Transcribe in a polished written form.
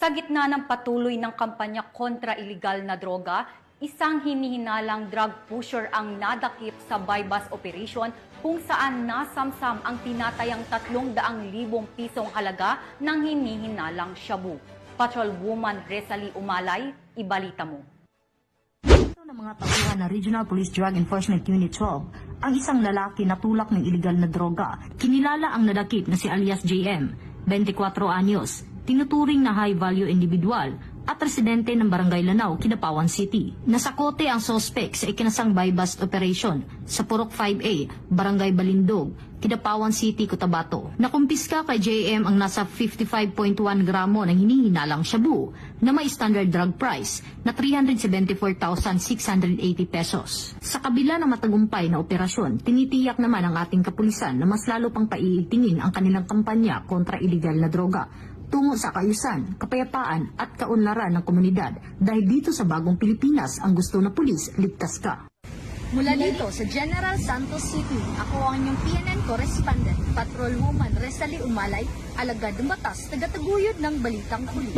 Sa gitna ng patuloy ng kampanya kontra iligal na droga, isang hinihinalang drug pusher ang nadakip sa buy-bust operation kung saan nasamsam ang tinatayang 300,000 pisong halaga ng hinihinalang shabu. Patrolwoman Resalie Umalay, ibalita mo. Ng mga tauhan ng Regional Police Drug Enforcement Unit 12, ang isang lalaki na tulak ng iligal na droga. Kinilala ang nadakip na si alias JM, 24 anyos, tinuturing na high-value individual at residente ng Barangay Lanao, Kidapawan City. Nasakote ang sospek sa ikinasang buy-bust operation sa Purok 5A, Barangay Balindog, Kidapawan City, Cotabato. Nakumpiska kay JM ang nasa 55.1 gramo ng hinihinalang shabu na may standard drug price na 374,680 pesos. Sa kabila ng matagumpay na operasyon, tinitiyak naman ang ating kapulisan na mas lalo pang paiigtingin ang kanilang kampanya kontra iligal na droga tungo sa kaayusan, kapayapaan at kaunlaran ng komunidad dahil dito sa bagong Pilipinas ang gusto na pulis, ligtas ka. Mula dito sa General Santos City, ako ang inyong PNN correspondent, Patrolwoman Resalie Umalay, alagad ng batas, tagataguyod ng balitang huli.